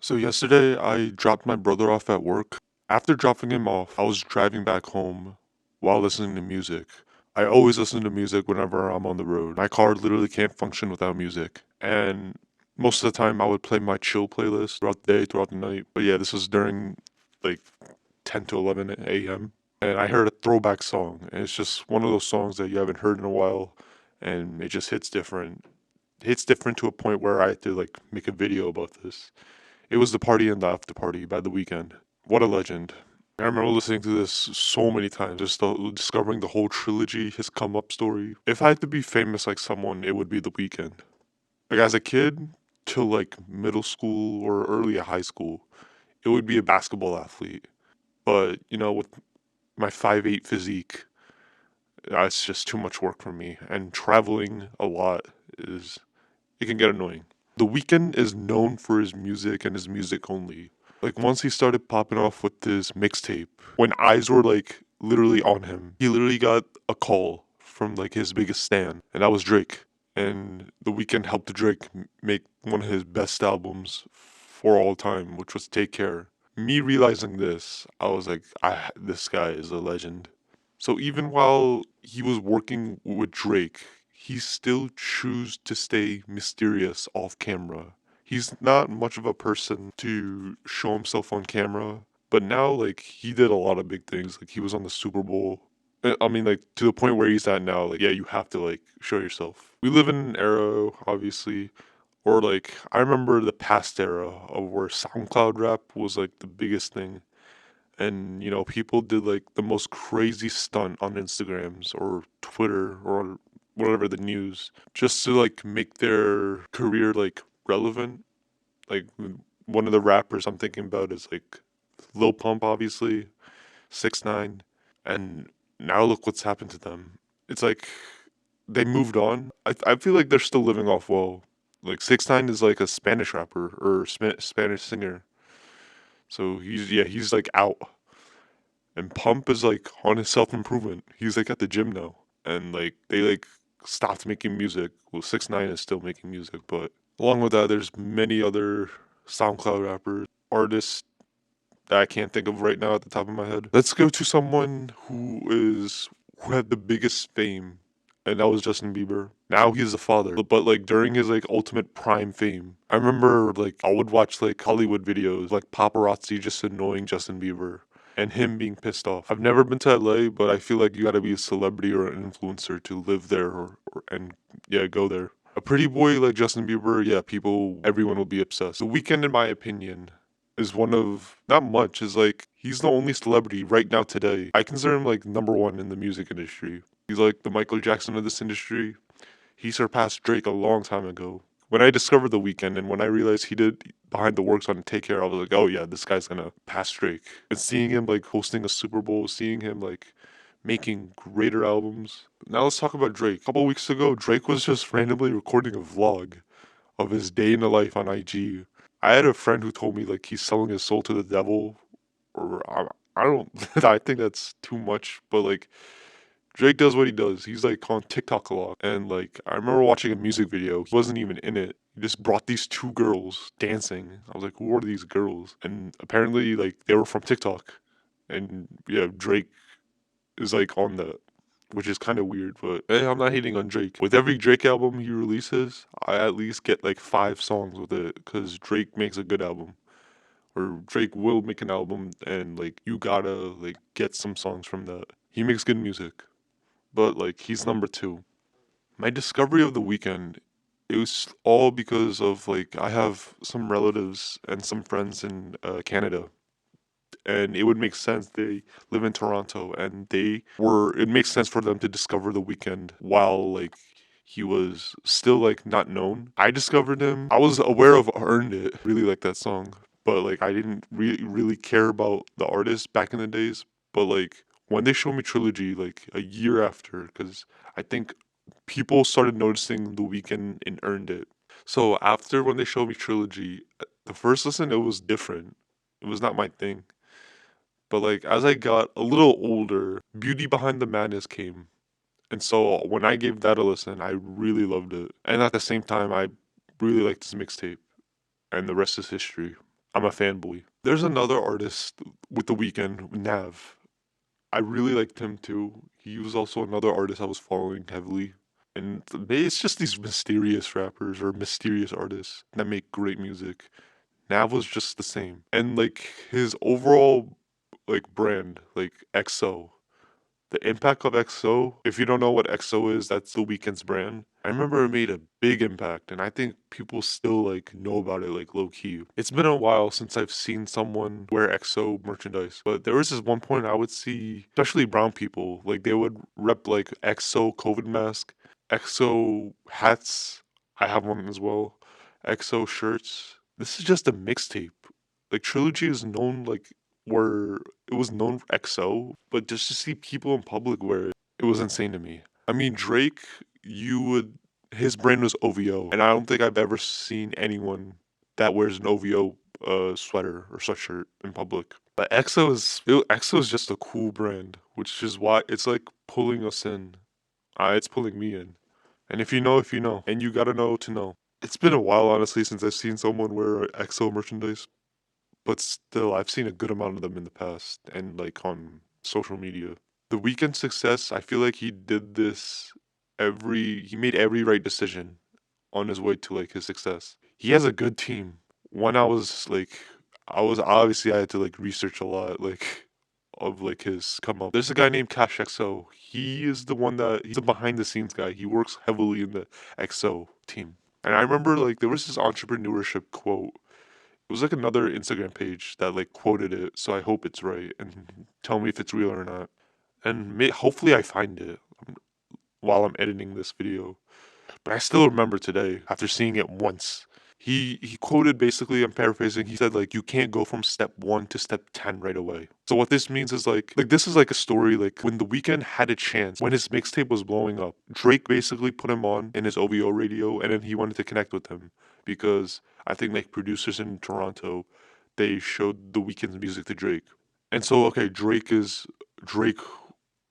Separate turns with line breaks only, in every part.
So yesterday I dropped my brother off at work. After dropping him off, I was driving back home while listening to music. I always listen to music whenever I'm on the road. My car literally can't function without music. And most of the time I would play my chill playlist throughout the day, throughout the night. But yeah, this was during like 10 to 11 a.m. And I heard a throwback song. And it's just one of those songs that you haven't heard in a while. And it just hits different. Hits different to a point where I had to like make a video about this. It was The Party and the After Party by The Weeknd. What a legend. I remember listening to this so many times, just discovering the whole trilogy, his come up story. If I had to be famous like someone, it would be The Weeknd. Like as a kid, till like middle school or early high school, it would be a basketball athlete. But, with my 5'8" physique, that's just too much work for me. And traveling a lot it can get annoying. The Weeknd is known for his music and his music only. Like once he started popping off with this mixtape, when eyes were like literally on him, he literally got a call from like his biggest stan, and that was Drake. And The Weeknd helped Drake make one of his best albums for all time, which was Take Care. Me realizing this, I was like, this guy is a legend. So even while he was working with Drake, he still chose to stay mysterious off camera. He's not much of a person to show himself on camera, but now like he did a lot of big things. Like he was on the Super Bowl. I mean, like to the point where he's at now. Like yeah, you have to like show yourself. We live in an era, obviously, or like I remember the past era of where SoundCloud rap was like the biggest thing, and people did like the most crazy stunt on Instagrams or Twitter or whatever the news just to like make their career like relevant. Like one of the rappers I'm thinking about is like Lil Pump, obviously, 6ix9ine, and now look what's happened to them. It's like they moved on. I feel like they're still living off well. Like 6ix9ine is like a Spanish rapper or Spanish singer, so he's like out. And Pump is like on his self improvement. He's like at the gym now, and like they like stopped making music. Well, 6ix9ine is still making music, but along with that, there's many other SoundCloud rappers, artists that I can't think of right now at the top of my head. Let's go to someone who had the biggest fame, and that was Justin Bieber. Now he's a father, but like during his like ultimate prime fame, I remember like I would watch like Hollywood videos, like paparazzi just annoying Justin Bieber and him being pissed off. I've never been to LA, but I feel like you gotta be a celebrity or an influencer to live there or and yeah, go there. A pretty boy like Justin Bieber, yeah, everyone will be obsessed. The Weeknd, in my opinion, is one of not much. Is like he's the only celebrity right now today. I consider him like number one in the music industry. He's like the Michael Jackson of this industry. He surpassed Drake a long time ago. When I discovered The Weeknd and when I realized he did behind the works on Take Care, I was like, oh yeah, this guy's gonna pass Drake. And seeing him like hosting a Super Bowl, seeing him like making greater albums. Now let's talk about Drake. A couple weeks ago, Drake was just randomly recording a vlog of his day in the life on IG. I had a friend who told me like he's selling his soul to the devil, or I don't. I think that's too much, but like Drake does what he does. He's like on TikTok a lot. And like I remember watching a music video. He wasn't even in it. He just brought these two girls dancing. I was like, who are these girls? And apparently like they were from TikTok. And yeah, Drake is like on that, which is kind of weird, but I'm not hating on Drake. With every Drake album he releases, I at least get like 5 songs with it because Drake makes a good album. Or Drake will make an album and like you gotta like get some songs from that. He makes good music, but like he's number two. My discovery of The Weeknd, it was all because of like I have some relatives and some friends in Canada, and it would make sense. They live in Toronto, and it makes sense for them to discover The Weeknd while like he was still like not known. I discovered him. I was aware of Earned It, really like that song, but like I didn't really care about the artist back in the days. But like when they showed me Trilogy, like a year after, because I think people started noticing The Weeknd in Earned It. So after when they showed me Trilogy, the first listen it was different. It was not my thing. But like as I got a little older, Beauty Behind the Madness came. And so when I gave that a listen, I really loved it. And at the same time, I really liked this mixtape. And the rest is history. I'm a fanboy. There's another artist with The Weeknd, Nav. I really liked him too. He was also another artist I was following heavily. And it's just these mysterious rappers or mysterious artists that make great music. Nav was just the same. And like his overall like brand, like XO. The impact of XO, if you don't know what XO is, that's The Weeknd's brand. I remember it made a big impact, and I think people still like know about it like low key. It's been a while since I've seen someone wear XO merchandise, but there was this one point I would see, especially brown people, like they would rep like XO COVID mask, XO hats. I have one as well. XO shirts. This is just a mixtape. Like Trilogy is known like where it was known for XO, but just to see people in public wear it was insane to me. I mean, Drake, you would his brand was OVO, and I don't think I've ever seen anyone that wears an OVO sweater or sweatshirt in public. But EXO is just a cool brand, which is why it's like pulling us in. It's pulling me in. And if you know, and you gotta know to know. It's been a while, honestly, since I've seen someone wear EXO merchandise. But still, I've seen a good amount of them in the past and like on social media. The weekend success, I feel like he did this he made every right decision on his way to like his success. He has a good team. When I had to like research a lot like of like his come up. There's a guy named Cash XO. He is the one that he's the behind the scenes guy. He works heavily in the XO team. And I remember like there was this entrepreneurship quote. It was like another Instagram page that like quoted it, so I hope it's right and tell me if it's real or not. And hopefully I find it while I'm editing this video. But I still remember today after seeing it once. He quoted basically, I'm paraphrasing, he said like you can't go from step 1 to step 10 right away. So what this means is like this is like a story like when The Weeknd had a chance, when his mixtape was blowing up, Drake basically put him on in his OVO radio and then he wanted to connect with him because I think like producers in Toronto, they showed The Weeknd's music to Drake. And so okay, Drake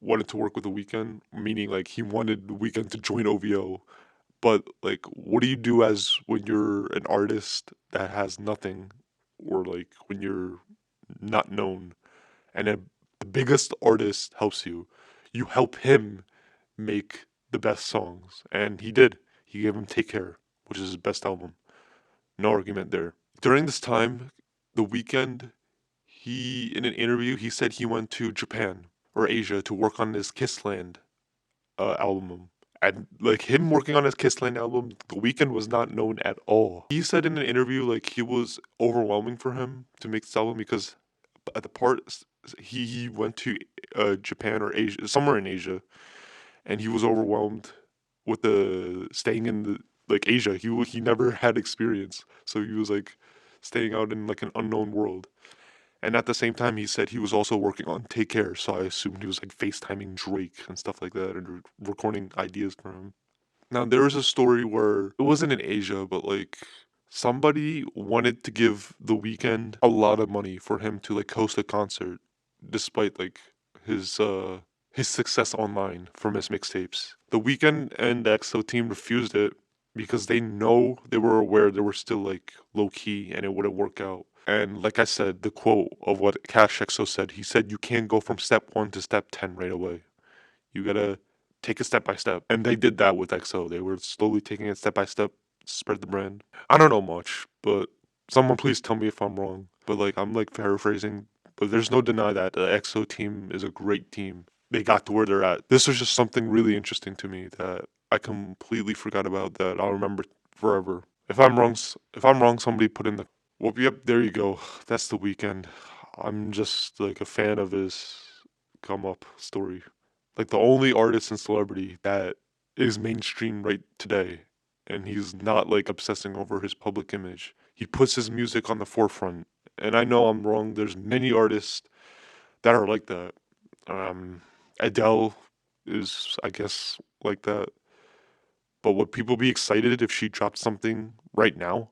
wanted to work with The Weeknd, meaning like he wanted The Weeknd to join OVO. But like, what do you do as when you're an artist that has nothing, or like when you're not known, and then the biggest artist helps you? You help him make the best songs, and he did. He gave him "Take Care," which is his best album. No argument there. During this time, The Weeknd, he in an interview he said he went to Japan or Asia to work on his Kissland album. And like him working on his Kissland album, The Weeknd was not known at all. He said in an interview like it was overwhelming for him to make this album because at the part he went to Japan or Asia, somewhere in Asia, and he was overwhelmed with the staying in the like Asia. He never had experience, so he was like staying out in like an unknown world. And at the same time, he said he was also working on Take Care, so I assumed he was like FaceTiming Drake and stuff like that and recording ideas for him. Now, there was a story where it wasn't in Asia, but like somebody wanted to give The Weeknd a lot of money for him to like host a concert, despite like his uh his success online from his mixtapes. The Weeknd and the EXO team refused it because they were aware they were still like low key and it wouldn't work out. And like I said, the quote of what Cash EXO said, he said, "You can't go from step 1 to step 10 right away. You gotta take it step by step." And they did that with EXO. They were slowly taking it step by step, to spread the brand. I don't know much, but someone please tell me if I'm wrong. But like, I'm like paraphrasing, but there's no deny that the EXO team is a great team. They got to where they're at. This was just something really interesting to me that I completely forgot about that I'll remember forever. If I'm wrong, somebody put in the well, yep, there you go. That's The Weeknd. I'm just like a fan of his come up story. Like the only artist and celebrity that is mainstream right today. And he's not like obsessing over his public image. He puts his music on the forefront. And I know I'm wrong. There's many artists that are like that. Um, Adele is, I guess, like that. But would people be excited if she dropped something right now?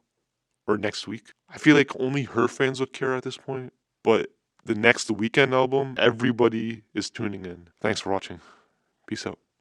Or next week. I feel like only her fans would care at this point. But the next Weekend album, everybody is tuning in. Thanks for watching. Peace out.